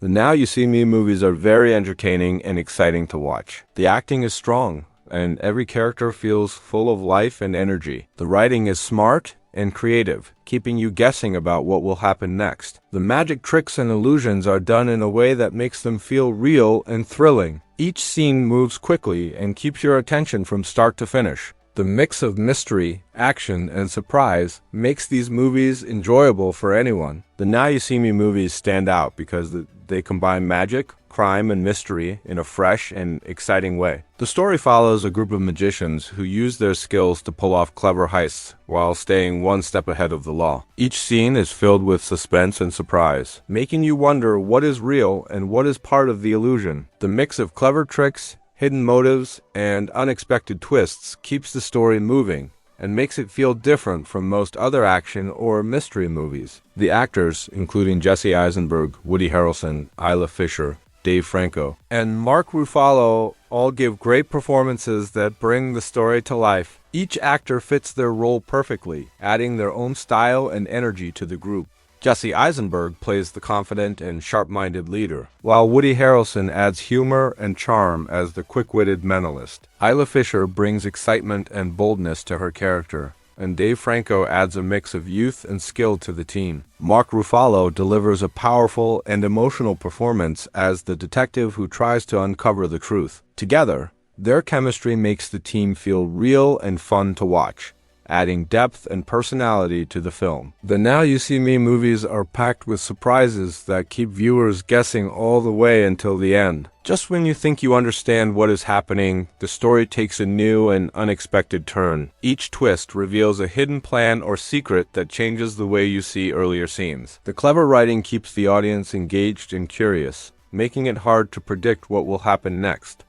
The Now You See Me movies are very entertaining and exciting to watch. The acting is strong, and every character feels full of life and energy. The writing is smart and creative, keeping you guessing about what will happen next. The magic tricks and illusions are done in a way that makes them feel real and thrilling. Each scene moves quickly and keeps your attention from start to finish. The mix of mystery, action, and surprise makes these movies enjoyable for anyone. The Now You See Me movies stand out because they combine magic, crime, and mystery in a fresh and exciting way. The story follows a group of magicians who use their skills to pull off clever heists while staying one step ahead of the law. Each scene is filled with suspense and surprise, making you wonder what is real and what is part of the illusion. The mix of clever tricks, hidden motives, and unexpected twists keeps the story moving and makes it feel different from most other action or mystery movies. The actors, including Jesse Eisenberg, Woody Harrelson, Isla Fisher, Dave Franco, and Mark Ruffalo, all give great performances that bring the story to life. Each actor fits their role perfectly, adding their own style and energy to the group. Jesse Eisenberg plays the confident and sharp-minded leader, while Woody Harrelson adds humor and charm as the quick-witted mentalist. Isla Fisher brings excitement and boldness to her character, and Dave Franco adds a mix of youth and skill to the team. Mark Ruffalo delivers a powerful and emotional performance as the detective who tries to uncover the truth. Together, their chemistry makes the team feel real and fun to watch, adding depth and personality to the film. The Now You See Me movies are packed with surprises that keep viewers guessing all the way until the end. Just when you think you understand what is happening, the story takes a new and unexpected turn. Each twist reveals a hidden plan or secret that changes the way you see earlier scenes. The clever writing keeps the audience engaged and curious, making it hard to predict what will happen next.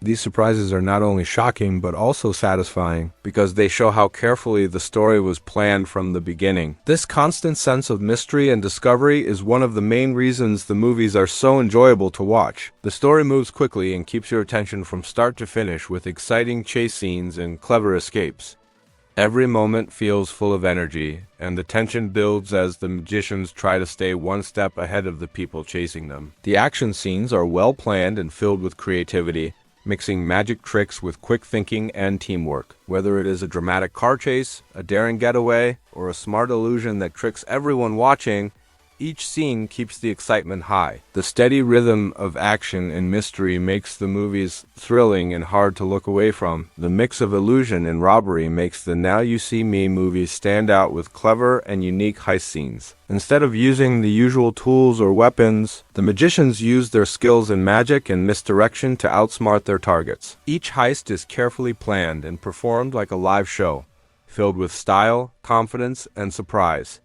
These surprises are not only shocking but also satisfying because they show how carefully the story was planned from the beginning. This constant sense of mystery and discovery is one of the main reasons the movies are so enjoyable to watch. The story moves quickly and keeps your attention from start to finish with exciting chase scenes and clever escapes. Every moment feels full of energy, and the tension builds as the magicians try to stay one step ahead of the people chasing them. The action scenes are well planned and filled with creativity, mixing magic tricks with quick thinking and teamwork. Whether it is a dramatic car chase, a daring getaway, or a smart illusion that tricks everyone watching, each scene keeps the excitement high. The steady rhythm of action and mystery makes the movies thrilling and hard to look away from. The mix of illusion and robbery makes the Now You See Me movies stand out with clever and unique heist scenes. Instead of using the usual tools or weapons, the magicians use their skills in magic and misdirection to outsmart their targets. Each heist is carefully planned and performed like a live show, filled with style, confidence, and surprise.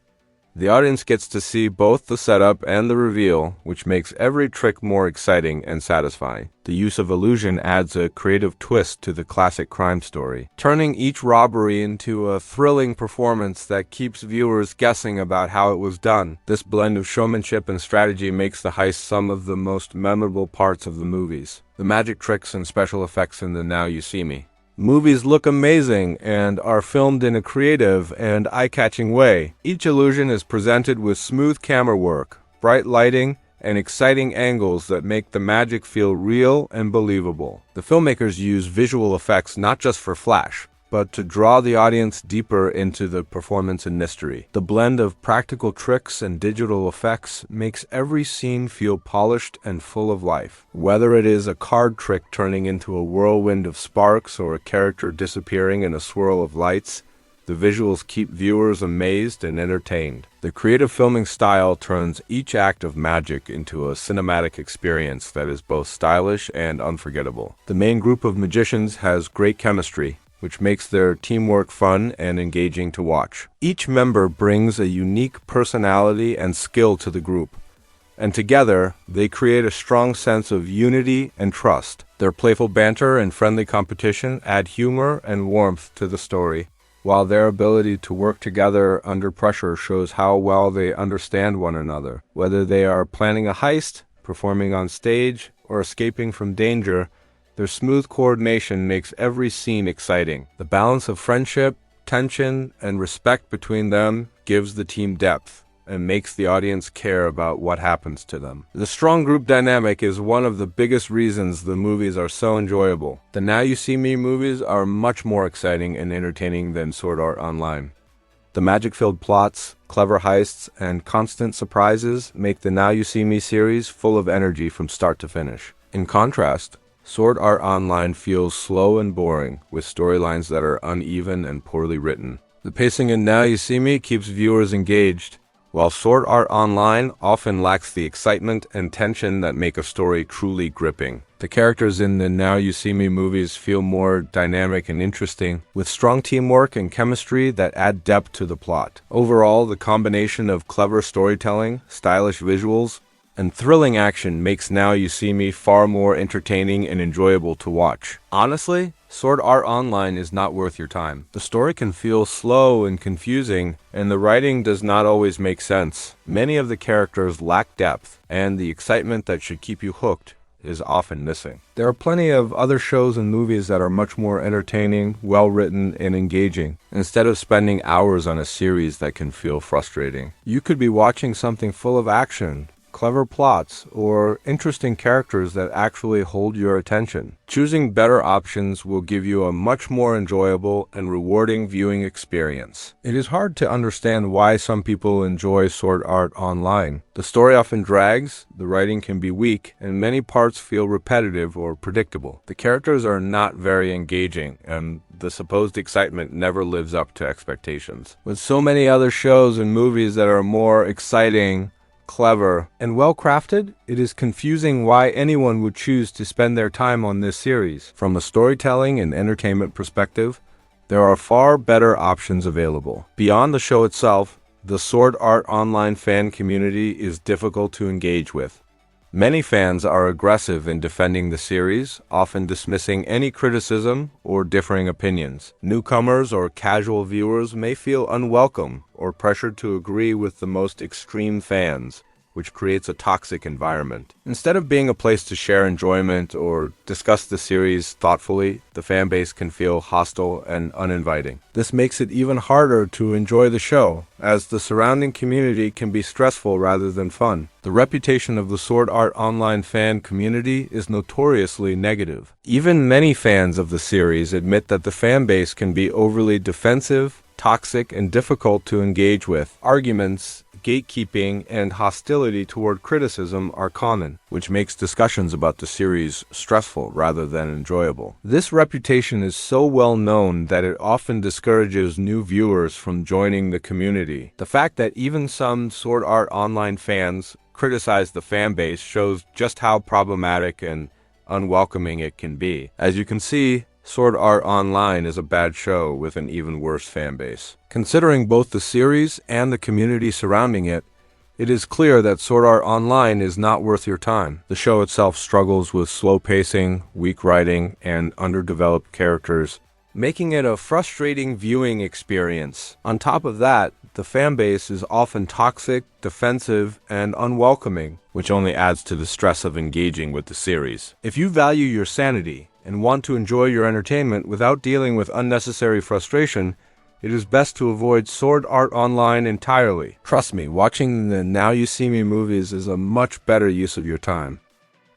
The audience gets to see both the setup and the reveal, which makes every trick more exciting and satisfying. The use of illusion adds a creative twist to the classic crime story, turning each robbery into a thrilling performance that keeps viewers guessing about how it was done. This blend of showmanship and strategy makes the heist some of the most memorable parts of the movies. The magic tricks and special effects in the Now You See Me movies look amazing and are filmed in a creative and eye-catching way. Each illusion is presented with smooth camera work, bright lighting, and exciting angles that make the magic feel real and believable. The filmmakers use visual effects not just for flash, but to draw the audience deeper into the performance and mystery. The blend of practical tricks and digital effects makes every scene feel polished and full of life. Whether it is a card trick turning into a whirlwind of sparks or a character disappearing in a swirl of lights, the visuals keep viewers amazed and entertained. The creative filming style turns each act of magic into a cinematic experience that is both stylish and unforgettable. The main group of magicians has great chemistry, which makes their teamwork fun and engaging to watch. Each member brings a unique personality and skill to the group, and together they create a strong sense of unity and trust. Their playful banter and friendly competition add humor and warmth to the story, while their ability to work together under pressure shows how well they understand one another. Whether they are planning a heist, performing on stage, or escaping from danger, their smooth coordination makes every scene exciting. The balance of friendship, tension, and respect between them gives the team depth, and makes the audience care about what happens to them. The strong group dynamic is one of the biggest reasons the movies are so enjoyable. The Now You See Me movies are much more exciting and entertaining than Sword Art Online. The magic-filled plots, clever heists, and constant surprises make the Now You See Me series full of energy from start to finish. In contrast, Sword Art Online feels slow and boring, with storylines that are uneven and poorly written. The pacing in Now You See Me keeps viewers engaged, while Sword Art Online often lacks the excitement and tension that make a story truly gripping. The characters in the Now You See Me movies feel more dynamic and interesting, with strong teamwork and chemistry that add depth to the plot. Overall, the combination of clever storytelling, stylish visuals, and thrilling action makes Now You See Me far more entertaining and enjoyable to watch. Honestly, Sword Art Online is not worth your time. The story can feel slow and confusing, and the writing does not always make sense. Many of the characters lack depth, and the excitement that should keep you hooked is often missing. There are plenty of other shows and movies that are much more entertaining, well-written, and engaging, instead of spending hours on a series that can feel frustrating. You could be watching something full of action, clever plots, or interesting characters that actually hold your attention. Choosing better options will give you a much more enjoyable and rewarding viewing experience. It is hard to understand why some people enjoy Sword Art Online. The story often drags, the writing can be weak, and many parts feel repetitive or predictable. The characters are not very engaging, and the supposed excitement never lives up to expectations. With so many other shows and movies that are more exciting, clever, and well-crafted, it is confusing why anyone would choose to spend their time on this series. From a storytelling and entertainment perspective, there are far better options available. Beyond the show itself, the Sword Art Online fan community is difficult to engage with. Many fans are aggressive in defending the series, often dismissing any criticism or differing opinions. Newcomers or casual viewers may feel unwelcome or pressured to agree with the most extreme fans, which creates a toxic environment. Instead of being a place to share enjoyment or discuss the series thoughtfully, the fanbase can feel hostile and uninviting. This makes it even harder to enjoy the show, as the surrounding community can be stressful rather than fun. The reputation of the Sword Art Online fan community is notoriously negative. Even many fans of the series admit that the fanbase can be overly defensive, toxic, and difficult to engage with. Arguments, gatekeeping, and hostility toward criticism are common, which makes discussions about the series stressful rather than enjoyable. This reputation is so well known that it often discourages new viewers from joining the community. The fact that even some Sword Art Online fans criticize the fanbase shows just how problematic and unwelcoming it can be. As you can see, Sword Art Online is a bad show with an even worse fanbase. Considering both the series and the community surrounding it, it is clear that Sword Art Online is not worth your time. The show itself struggles with slow pacing, weak writing, and underdeveloped characters, making it a frustrating viewing experience. On top of that, the fanbase is often toxic, defensive, and unwelcoming, which only adds to the stress of engaging with the series. If you value your sanity and want to enjoy your entertainment without dealing with unnecessary frustration, it is best to avoid Sword Art Online entirely. Trust me, watching the Now You See Me movies is a much better use of your time.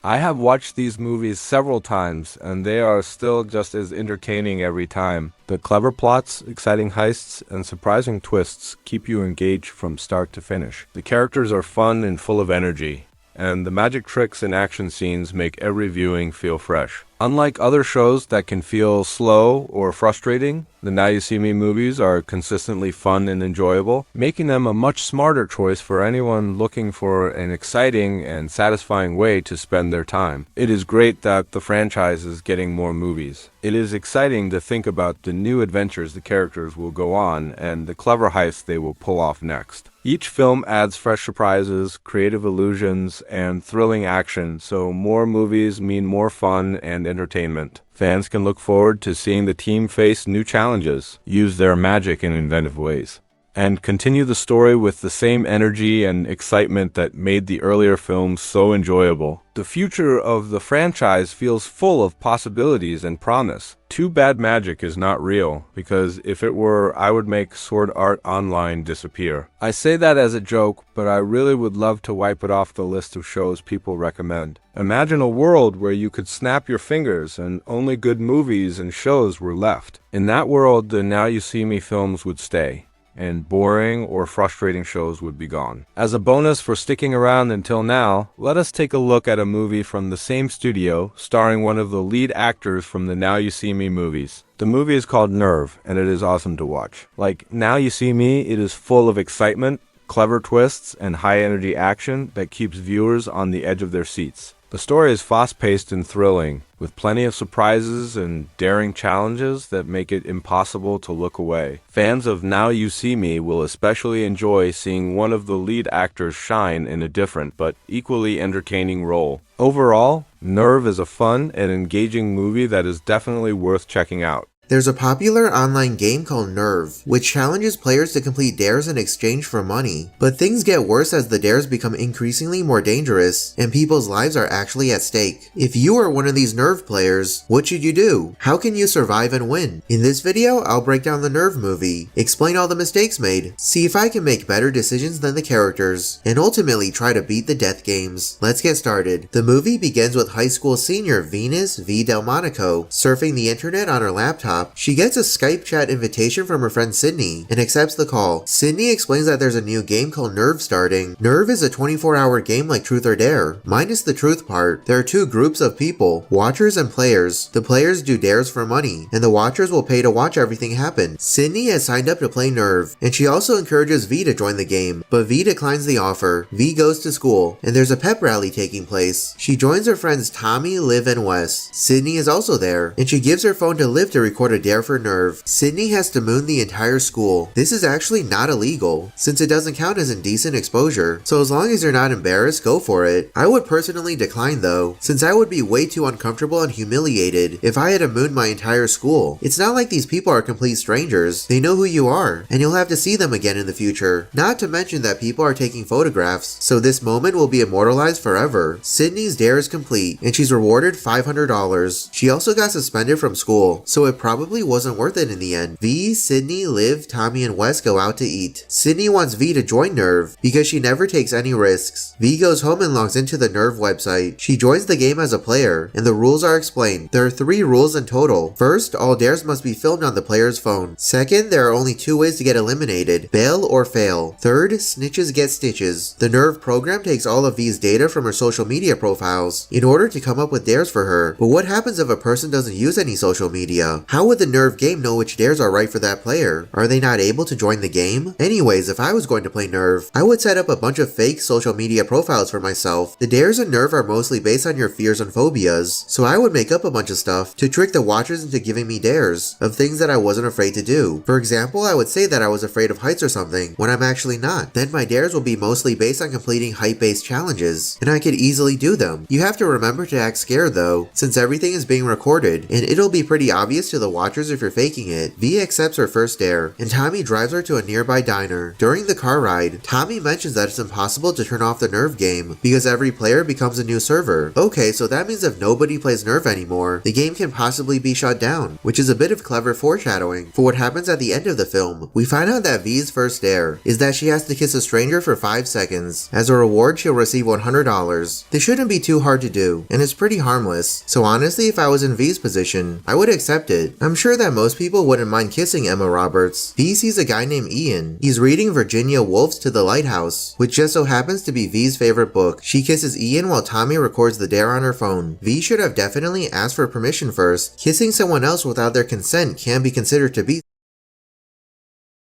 I have watched these movies several times, and they are still just as entertaining every time. The clever plots, exciting heists, and surprising twists keep you engaged from start to finish. The characters are fun and full of energy, and the magic tricks and action scenes make every viewing feel fresh. Unlike other shows that can feel slow or frustrating, the Now You See Me movies are consistently fun and enjoyable, making them a much smarter choice for anyone looking for an exciting and satisfying way to spend their time. It is great that the franchise is getting more movies. It is exciting to think about the new adventures the characters will go on and the clever heists they will pull off next. Each film adds fresh surprises, creative illusions, and thrilling action, so more movies mean more fun and entertainment. Fans can look forward to seeing the team face new challenges, use their magic in inventive ways, and continue the story with the same energy and excitement that made the earlier films so enjoyable. The future of the franchise feels full of possibilities and promise. Too bad magic is not real, because if it were, I would make Sword Art Online disappear. I say that as a joke, but I really would love to wipe it off the list of shows people recommend. Imagine a world where you could snap your fingers and only good movies and shows were left. In that world, the Now You See Me films would stay, and boring or frustrating shows would be gone. As a bonus for sticking around until now, let us take a look at a movie from the same studio, starring one of the lead actors from the Now You See Me movies. The movie is called Nerve, and it is awesome to watch. Like Now You See Me, it is full of excitement, clever twists, and high-energy action that keeps viewers on the edge of their seats. The story is fast-paced and thrilling, with plenty of surprises and daring challenges that make it impossible to look away. Fans of Now You See Me will especially enjoy seeing one of the lead actors shine in a different but equally entertaining role. Overall, Nerve is a fun and engaging movie that is definitely worth checking out. There's a popular online game called Nerve, which challenges players to complete dares in exchange for money. But things get worse as the dares become increasingly more dangerous, and people's lives are actually at stake. If you are one of these Nerve players, what should you do? How can you survive and win? In this video, I'll break down the Nerve movie, explain all the mistakes made, see if I can make better decisions than the characters, and ultimately try to beat the death games. Let's get started. The movie begins with high school senior Venus V. Delmonico surfing the internet on her laptop. She gets a Skype chat invitation from her friend Sydney and accepts the call. Sydney explains that there's a new game called Nerve starting. Nerve is a 24-hour game like Truth or Dare, minus the truth part. There are two groups of people, watchers and players. The players do dares for money, and the watchers will pay to watch everything happen. Sydney has signed up to play Nerve, and she also encourages V to join the game, but V declines the offer. V goes to school, and there's a pep rally taking place. She joins her friends Tommy, Liv, and Wes. Sydney is also there, and she gives her phone to Liv to record a dare for Nerve. Sydney has to moon the entire school. This is actually not illegal, since it doesn't count as indecent exposure, so as long as you're not embarrassed, go for it. I would personally decline though, since I would be way too uncomfortable and humiliated if I had to moon my entire school. It's not like these people are complete strangers. They know who you are, and you'll have to see them again in the future. Not to mention that people are taking photographs, so this moment will be immortalized forever. Sydney's dare is complete, and she's rewarded $500. She also got suspended from school, so it probably wasn't worth it in the end. V, Sydney, Liv, Tommy, and Wes go out to eat. Sydney wants V to join Nerve because she never takes any risks. V goes home and logs into the Nerve website. She joins the game as a player, and the rules are explained. There are 3 rules in total. First, all dares must be filmed on the player's phone. Second, there are only 2 ways to get eliminated, bail or fail. Third, snitches get stitches. The Nerve program takes all of V's data from her social media profiles in order to come up with dares for her. But what happens if a person doesn't use any social media? How would the Nerve game know which dares are right for that player? Are they not able to join the game? Anyways, if I was going to play Nerve, I would set up a bunch of fake social media profiles for myself. The dares in Nerve are mostly based on your fears and phobias, so I would make up a bunch of stuff to trick the watchers into giving me dares of things that I wasn't afraid to do. For example, I would say that I was afraid of heights or something when I'm actually not. Then my dares will be mostly based on completing height-based challenges, and I could easily do them. You have to remember to act scared though, since everything is being recorded, and it'll be pretty obvious to the watchers if you're faking it. V accepts her first dare, and Tommy drives her to a nearby diner. During the car ride, Tommy mentions that it's impossible to turn off the Nerve game because every player becomes a new server. Okay, so that means if nobody plays Nerve anymore, the game can possibly be shut down, which is a bit of clever foreshadowing for what happens at the end of the film. We find out that V's first dare is that she has to kiss a stranger for 5 seconds. As a reward, she'll receive $100. This shouldn't be too hard to do, and it's pretty harmless, so honestly, if I was in V's position, I would accept it. I'm sure that most people wouldn't mind kissing Emma Roberts. V sees a guy named Ian. He's reading Virginia Woolf's To the Lighthouse, which just so happens to be V's favorite book. She kisses Ian while Tommy records the dare on her phone. V should have definitely asked for permission first. Kissing someone else without their consent can be considered to be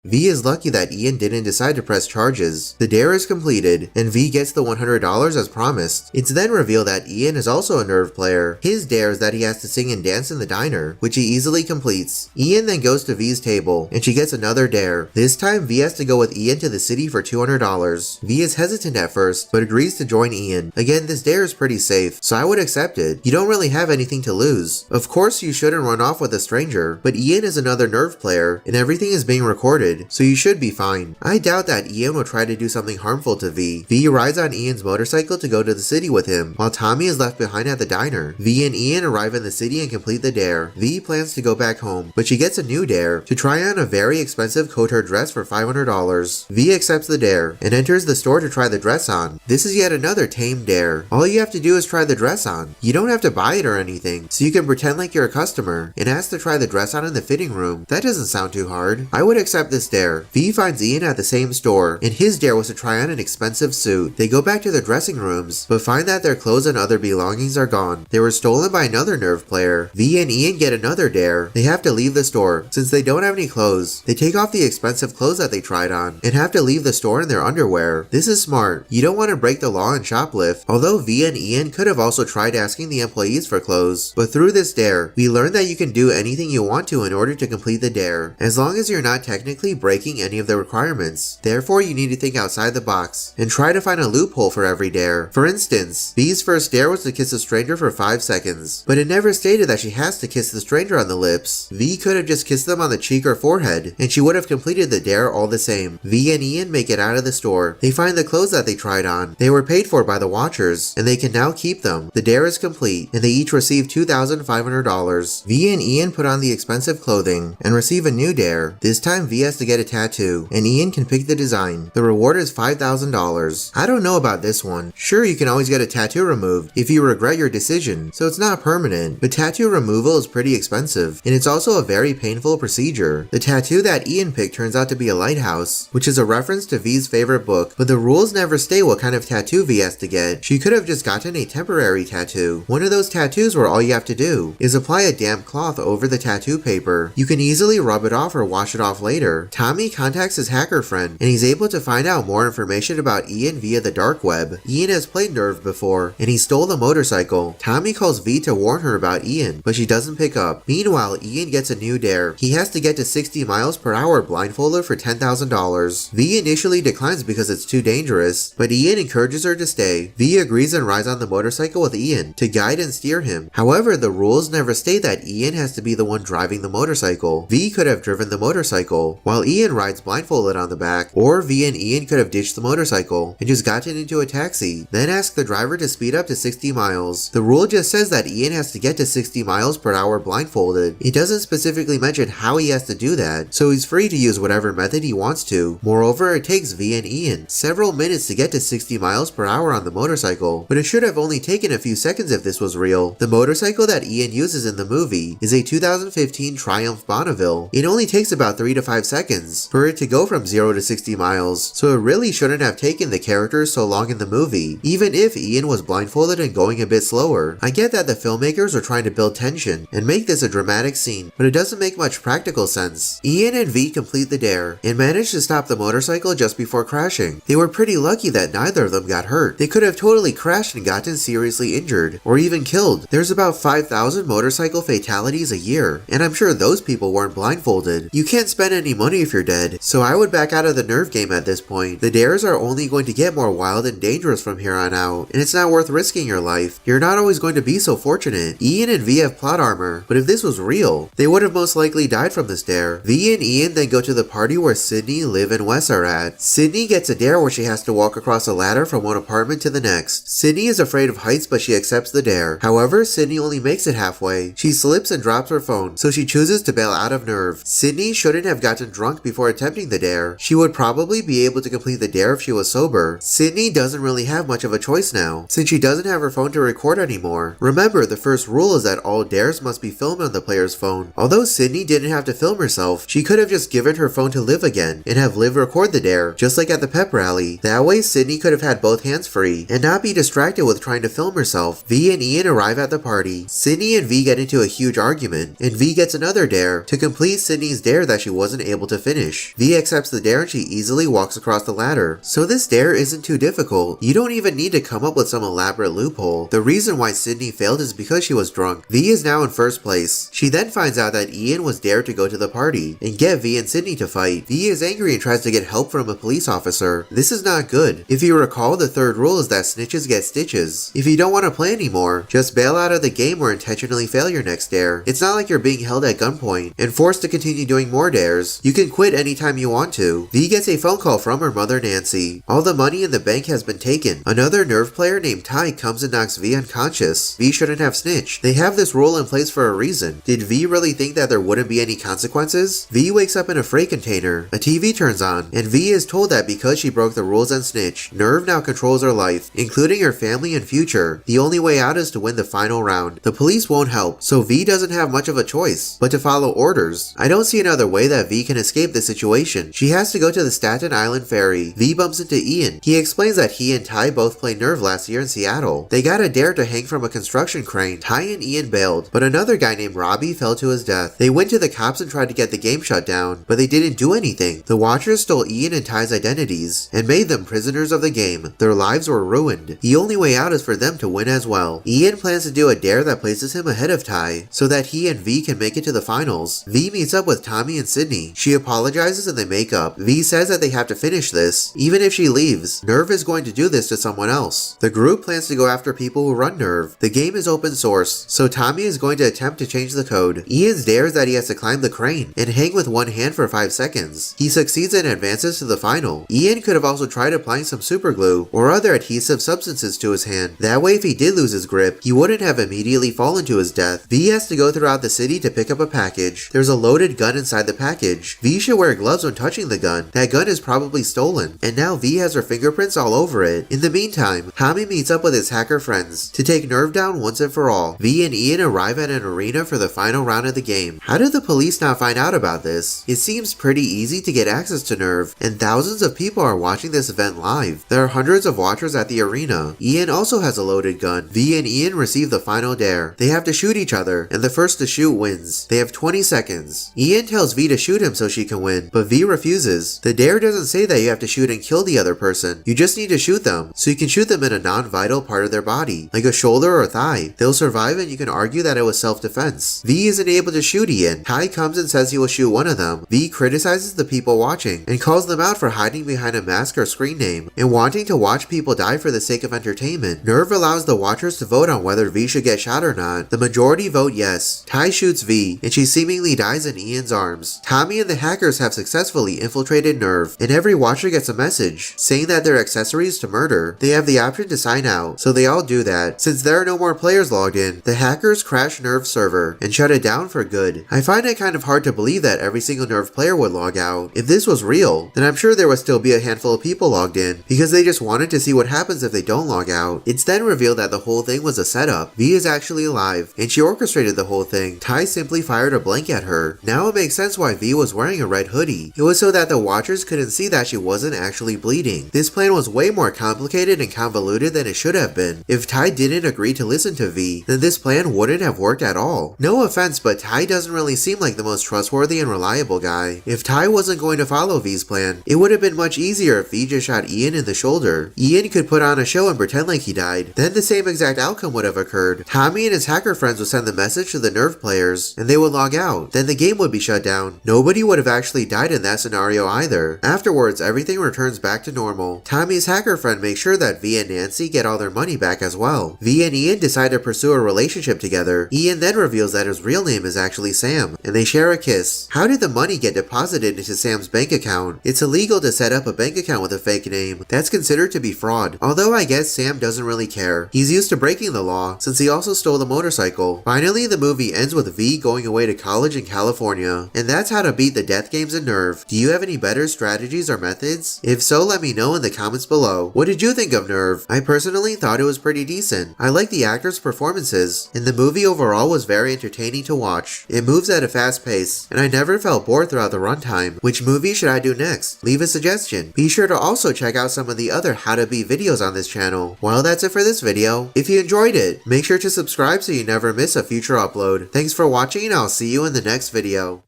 V is lucky that Ian didn't decide to press charges. The dare is completed, and V gets the $100 as promised. It's then revealed that Ian is also a Nerve player. His dare is that he has to sing and dance in the diner, which he easily completes. Ian then goes to V's table, and she gets another dare. This time, V has to go with Ian to the city for $200. V is hesitant at first, but agrees to join Ian. Again, this dare is pretty safe, so I would accept it. You don't really have anything to lose. Of course, you shouldn't run off with a stranger, but Ian is another Nerve player, and everything is being recorded. recorded, so you should be fine. I doubt that Ian will try to do something harmful to V. V rides on Ian's motorcycle to go to the city with him, while Tommy is left behind at the diner. V and Ian arrive in the city and complete the dare. V plans to go back home, but she gets a new dare, to try on a very expensive couture dress for $500. V accepts the dare, and enters the store to try the dress on. This is yet another tame dare. All you have to do is try the dress on. You don't have to buy it or anything, so you can pretend like you're a customer, and ask to try the dress on in the fitting room. That doesn't sound too hard. I would accept this dare. V finds Ian at the same store, and his dare was to try on an expensive suit. They go back to their dressing rooms, but find that their clothes and other belongings are gone. They were stolen by another Nerve player. V and Ian get another dare. They have to leave the store. Since they don't have any clothes, they take off the expensive clothes that they tried on, and have to leave the store in their underwear. This is smart. You don't want to break the law and shoplift, although V and Ian could have also tried asking the employees for clothes. But through this dare, we learn that you can do anything you want to in order to complete the dare, as long as you're not technically breaking any of the requirements. Therefore, you need to think outside the box, and try to find a loophole for every dare. For instance, V's first dare was to kiss a stranger for 5 seconds, but it never stated that she has to kiss the stranger on the lips. V could have just kissed them on the cheek or forehead, and she would have completed the dare all the same. V and Ian make it out of the store. They find the clothes that they tried on. They were paid for by the watchers, and they can now keep them. The dare is complete, and they each receive $2,500. V and Ian put on the expensive clothing, and receive a new dare. This time V has to get a tattoo, and Ian can pick the design. The reward is $5,000. I don't know about this one. Sure, you can always get a tattoo removed if you regret your decision, so it's not permanent, but tattoo removal is pretty expensive, and it's also a very painful procedure. The tattoo that Ian picked turns out to be a lighthouse, which is a reference to V's favorite book, but the rules never state what kind of tattoo V has to get. She could have just gotten a temporary tattoo. One of those tattoos where all you have to do is apply a damp cloth over the tattoo paper. You can easily rub it off or wash it off later. Tommy contacts his hacker friend, and he's able to find out more information about Ian via the dark web. Ian has played Nerve before, and he stole the motorcycle. Tommy calls V to warn her about Ian, but she doesn't pick up. Meanwhile, Ian gets a new dare. He has to get to 60 miles per hour blindfolded for $10,000. V initially declines because it's too dangerous, but Ian encourages her to stay. V agrees and rides on the motorcycle with Ian to guide and steer him. However, the rules never state that Ian has to be the one driving the motorcycle. V could have driven the motorcycle, while Ian rides blindfolded on the back, or V and Ian could have ditched the motorcycle and just gotten into a taxi, then asked the driver to speed up to 60 miles. The rule just says that Ian has to get to 60 miles per hour blindfolded. It doesn't specifically mention how he has to do that, so he's free to use whatever method he wants to. Moreover, it takes V and Ian several minutes to get to 60 miles per hour on the motorcycle, but it should have only taken a few seconds if this was real. The motorcycle that Ian uses in the movie is a 2015 Triumph Bonneville. It only takes about 3 to 5 seconds for it to go from 0 to 60 miles, so it really shouldn't have taken the characters so long in the movie, even if Ian was blindfolded and going a bit slower. I get that the filmmakers are trying to build tension and make this a dramatic scene, but it doesn't make much practical sense. Ian and V complete the dare and manage to stop the motorcycle just before crashing. They were pretty lucky that neither of them got hurt. They could have totally crashed and gotten seriously injured, or even killed. There's about 5,000 motorcycle fatalities a year, and I'm sure those people weren't blindfolded. You can't spend any money if you're dead, so I would back out of the Nerve game at this point. The dares are only going to get more wild and dangerous from here on out, and it's not worth risking your life. You're not always going to be so fortunate. Ian and V have plot armor, but if this was real, they would have most likely died from this dare. V and Ian then go to the party where Sydney, Liv, and Wes are at. Sydney gets a dare where she has to walk across a ladder from one apartment to the next. Sydney is afraid of heights, but she accepts the dare. However, Sydney only makes it halfway. She slips and drops her phone, so she chooses to bail out of Nerve. Sydney shouldn't have gotten drunk before attempting the dare. She would probably be able to complete the dare if she was sober. Sydney doesn't really have much of a choice now, since she doesn't have her phone to record anymore. Remember, the first rule is that all dares must be filmed on the player's phone. Although Sydney didn't have to film herself, she could have just given her phone to Liv again, and have Liv record the dare, just like at the pep rally. That way, Sydney could have had both hands free, and not be distracted with trying to film herself. V and Ian arrive at the party. Sydney and V get into a huge argument, and V gets another dare to complete Sydney's dare that she wasn't able to finish. V accepts the dare and she easily walks across the ladder. So this dare isn't too difficult. You don't even need to come up with some elaborate loophole. The reason why Sydney failed is because she was drunk. V is now in first place. She then finds out that Ian was dared to go to the party and get V and Sydney to fight. V is angry and tries to get help from a police officer. This is not good. If you recall, the third rule is that snitches get stitches. If you don't want to play anymore, just bail out of the game or intentionally fail your next dare. It's not like you're being held at gunpoint and forced to continue doing more dares. You can can quit anytime you want to. V gets a phone call from her mother Nancy. All the money in the bank has been taken. Another Nerve player named Ty comes and knocks V unconscious. V shouldn't have snitched. They have this rule in place for a reason. Did V really think that there wouldn't be any consequences? V wakes up in a freight container. A TV turns on, and V is told that because she broke the rules and snitched, Nerve now controls her life, including her family and future. The only way out is to win the final round. The police won't help, so V doesn't have much of a choice but to follow orders. I don't see another way that V can escape this situation. She has to go to the Staten Island ferry. V bumps into Ian. He explains that he and Ty both played Nerve last year in Seattle. They got a dare to hang from a construction crane. Ty and Ian bailed, but another guy named Robbie fell to his death. They went to the cops and tried to get the game shut down, but they didn't do anything. The Watchers stole Ian and Ty's identities and made them prisoners of the game. Their lives were ruined. The only way out is for them to win as well. Ian plans to do a dare that places him ahead of Ty, so that he and V can make it to the finals. V meets up with Tommy and Sydney. She apologizes and they make up. V says that they have to finish this, even if she leaves. Nerve is going to do this to someone else. The group plans to go after people who run Nerve. The game is open source, so Tommy is going to attempt to change the code. Ian's dare is that he has to climb the crane and hang with one hand for 5 seconds. He succeeds and advances to the final. Ian could have also tried applying some super glue or other adhesive substances to his hand. That way, if he did lose his grip, he wouldn't have immediately fallen to his death. V has to go throughout the city to pick up a package. There's a loaded gun inside the package. V should wear gloves when touching the gun. That gun is probably stolen, and now V has her fingerprints all over it. In the meantime, Tommy meets up with his hacker friends to take Nerve down once and for all. V and Ian arrive at an arena for the final round of the game. How did the police not find out about this? It seems pretty easy to get access to Nerve, and thousands of people are watching this event live. There are hundreds of watchers at the arena. Ian also has a loaded gun. V and Ian receive the final dare. They have to shoot each other, and the first to shoot wins. They have 20 seconds. Ian tells V to shoot him so she can win, but V refuses. The dare doesn't say that you have to shoot and kill the other person. You just need to shoot them, so you can shoot them in a non-vital part of their body, like a shoulder or thigh. They'll survive and you can argue that it was self-defense. V isn't able to shoot Ian. Ty comes and says he will shoot one of them. V criticizes the people watching and calls them out for hiding behind a mask or screen name and wanting to watch people die for the sake of entertainment. Nerve allows the watchers to vote on whether V should get shot or not. The majority vote yes. Ty shoots V, and she seemingly dies in Ian's arms. Tommy and the hackers have successfully infiltrated Nerve, and every watcher gets a message saying that they're accessories to murder. They have the option to sign out, so they all do that. Since there are no more players logged in, the hackers crash Nerve's server and shut it down for good. I find it kind of hard to believe that every single Nerve player would log out. If this was real, then I'm sure there would still be a handful of people logged in, because they just wanted to see what happens if they don't log out. It's then revealed that the whole thing was a setup. V is actually alive, and she orchestrated the whole thing. Ty simply fired a blank at her. Now it makes sense why V was wearing a red hoodie. It was so that the watchers couldn't see that she wasn't actually bleeding. This plan was way more complicated and convoluted than it should have been. If Ty didn't agree to listen to V, then this plan wouldn't have worked at all. No offense, but Ty doesn't really seem like the most trustworthy and reliable guy. If Ty wasn't going to follow V's plan, it would have been much easier if V just shot Ian in the shoulder. Ian could put on a show and pretend like he died. Then the same exact outcome would have occurred. Tommy and his hacker friends would send the message to the Nerve players, and they would log out. Then the game would be shut down. Nobody would have actually died in that scenario either. Afterwards, everything returns back to normal. Tommy's hacker friend makes sure that V and Nancy get all their money back as well. V and Ian decide to pursue a relationship together. Ian then reveals that his real name is actually Sam, and they share a kiss. How did the money get deposited into Sam's bank account? It's illegal to set up a bank account with a fake name. That's considered to be fraud. Although I guess Sam doesn't really care. He's used to breaking the law, since he also stole the motorcycle. Finally, the movie ends with V going away to college in California. And that's how to beat the death games in Nerve. Do you have any better strategies or methods? If so, let me know in the comments below. What did you think of Nerve? I personally thought it was pretty decent. I like the actors' performances, and the movie overall was very entertaining to watch. It moves at a fast pace, and I never felt bored throughout the runtime. Which movie should I do next? Leave a suggestion. Be sure to also check out some of the other how to beat videos on this channel. Well, that's it for this video. If you enjoyed it, make sure to subscribe so you never miss a future upload. Thanks for watching, and I'll see you in the next video.